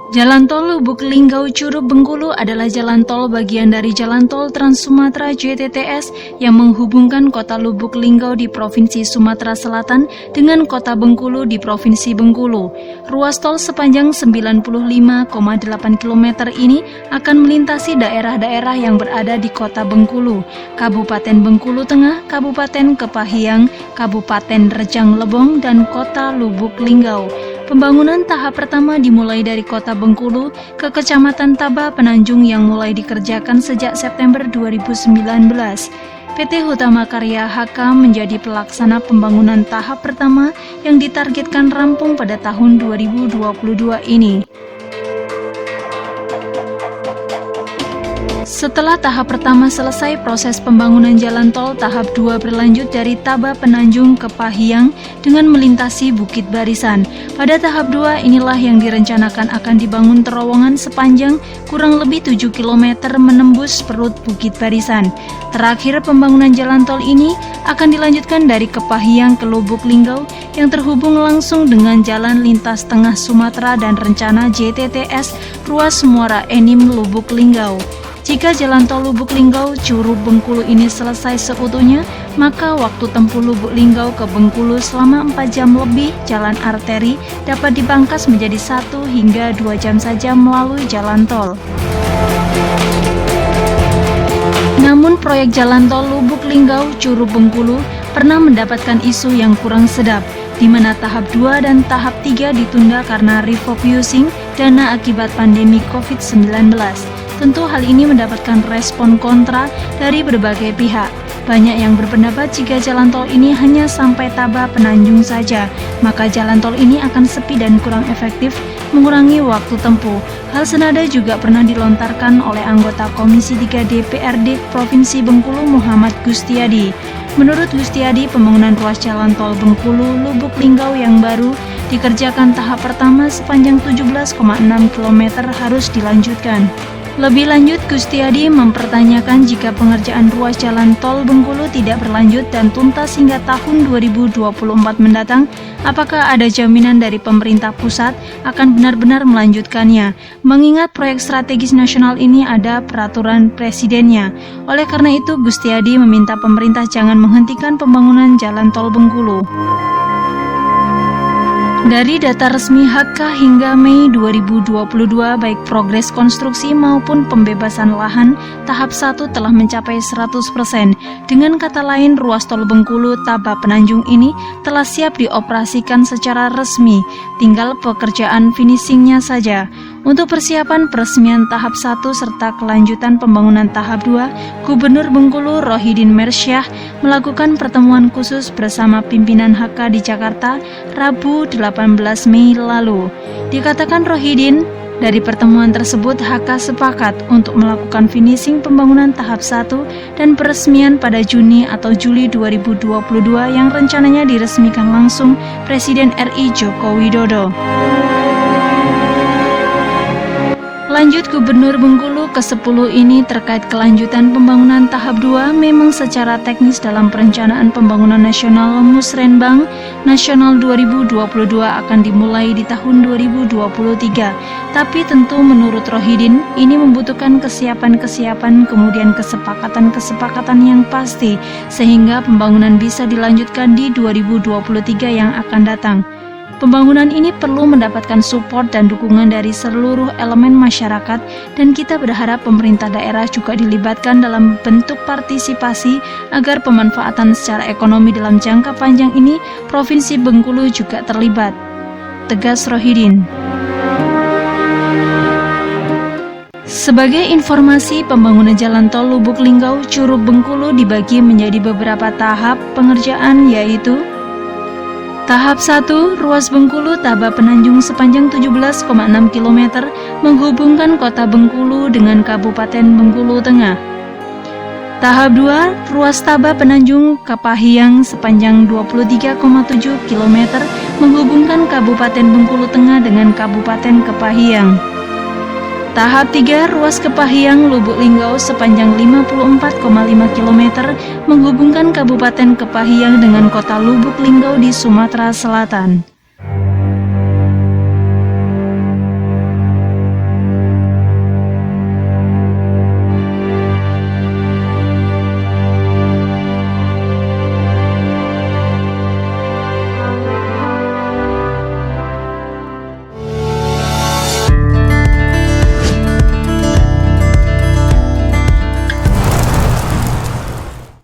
Jalan tol Lubuk Linggau Curug Bengkulu adalah jalan tol bagian dari Jalan Tol Trans Sumatera JTTS yang menghubungkan kota Lubuk Linggau di Provinsi Sumatera Selatan dengan kota Bengkulu di Provinsi Bengkulu. Ruas tol sepanjang 95,8 km ini akan melintasi daerah-daerah yang berada di kota Bengkulu, Kabupaten Bengkulu Tengah, Kabupaten Kepahiang, Kabupaten Rejang Lebong, dan kota Lubuk Linggau. Pembangunan tahap pertama dimulai dari kota Bengkulu ke Kecamatan Taba Penanjung yang mulai dikerjakan sejak September 2019. PT Hutama Karya HK menjadi pelaksana pembangunan tahap pertama yang ditargetkan rampung pada tahun 2022 ini. Setelah tahap pertama selesai, proses pembangunan jalan tol tahap 2 berlanjut dari Taba Penanjung ke Pahiang dengan melintasi Bukit Barisan. Pada tahap 2 inilah yang direncanakan akan dibangun terowongan sepanjang kurang lebih 7 km menembus perut Bukit Barisan. Terakhir, pembangunan jalan tol ini akan dilanjutkan dari Kepahiang ke Lubuk Linggau yang terhubung langsung dengan Jalan Lintas Tengah Sumatera dan rencana JTTS Ruas Muara Enim Lubuk Linggau. Jika jalan tol Lubuk Linggau Curug Bengkulu ini selesai seutuhnya, maka waktu tempuh Lubuk Linggau ke Bengkulu selama 4 jam lebih jalan arteri dapat dipangkas menjadi 1 hingga 2 jam saja melalui jalan tol. Namun proyek jalan tol Lubuk Linggau Curug Bengkulu pernah mendapatkan isu yang kurang sedap, di mana tahap 2 dan tahap 3 ditunda karena refocusing dana akibat pandemi COVID-19. Tentu hal ini mendapatkan respon kontra dari berbagai pihak. Banyak yang berpendapat jika jalan tol ini hanya sampai Taba Penanjung saja, maka jalan tol ini akan sepi dan kurang efektif, mengurangi waktu tempuh. Hal senada juga pernah dilontarkan oleh anggota Komisi 3 DPRD Provinsi Bengkulu Muhammad Gustiadi. Menurut Gustiadi, pembangunan ruas jalan tol Bengkulu Lubuk Linggau yang baru dikerjakan tahap pertama sepanjang 17,6 km harus dilanjutkan. Lebih lanjut, Gustiadi mempertanyakan jika pengerjaan ruas jalan tol Bengkulu tidak berlanjut dan tuntas hingga tahun 2024 mendatang, apakah ada jaminan dari pemerintah pusat akan benar-benar melanjutkannya? Mengingat proyek strategis nasional ini ada peraturan presidennya. Oleh karena itu, Gustiadi meminta pemerintah jangan menghentikan pembangunan jalan tol Bengkulu. Dari data resmi HK hingga Mei 2022, baik progres konstruksi maupun pembebasan lahan, tahap 1 telah mencapai 100%. Dengan kata lain, ruas tol Bengkulu Taba Penanjung ini telah siap dioperasikan secara resmi, tinggal pekerjaan finishingnya saja. Untuk persiapan peresmian tahap 1 serta kelanjutan pembangunan tahap 2, Gubernur Bengkulu Rohidin Mersyah melakukan pertemuan khusus bersama pimpinan HK di Jakarta Rabu 18 Mei lalu. Dikatakan Rohidin, dari pertemuan tersebut HK sepakat untuk melakukan finishing pembangunan tahap 1 dan peresmian pada Juni atau Juli 2022 yang rencananya diresmikan langsung Presiden RI Joko Widodo. Lanjut, Gubernur Bengkulu ke-10 ini terkait kelanjutan pembangunan tahap 2 memang secara teknis dalam perencanaan pembangunan nasional Musrenbang Nasional 2022 akan dimulai di tahun 2023. Tapi tentu menurut Rohidin ini membutuhkan kesiapan kemudian kesepakatan yang pasti sehingga pembangunan bisa dilanjutkan di 2023 yang akan datang. Pembangunan ini perlu mendapatkan support dan dukungan dari seluruh elemen masyarakat dan kita berharap pemerintah daerah juga dilibatkan dalam bentuk partisipasi agar pemanfaatan secara ekonomi dalam jangka panjang ini Provinsi Bengkulu juga terlibat, tegas Rohidin. Sebagai informasi, pembangunan jalan tol Lubuk Linggau Curug Bengkulu dibagi menjadi beberapa tahap pengerjaan, yaitu tahap 1, ruas Bengkulu Taba Penanjung sepanjang 17,6 km menghubungkan kota Bengkulu dengan Kabupaten Bengkulu Tengah. Tahap 2, ruas Taba Penanjung Kepahiang sepanjang 23,7 km menghubungkan Kabupaten Bengkulu Tengah dengan Kabupaten Kepahiang. Tahap 3, ruas Kepahiang Lubuk Linggau sepanjang 54,5 km menghubungkan Kabupaten Kepahiang dengan kota Lubuk Linggau di Sumatera Selatan.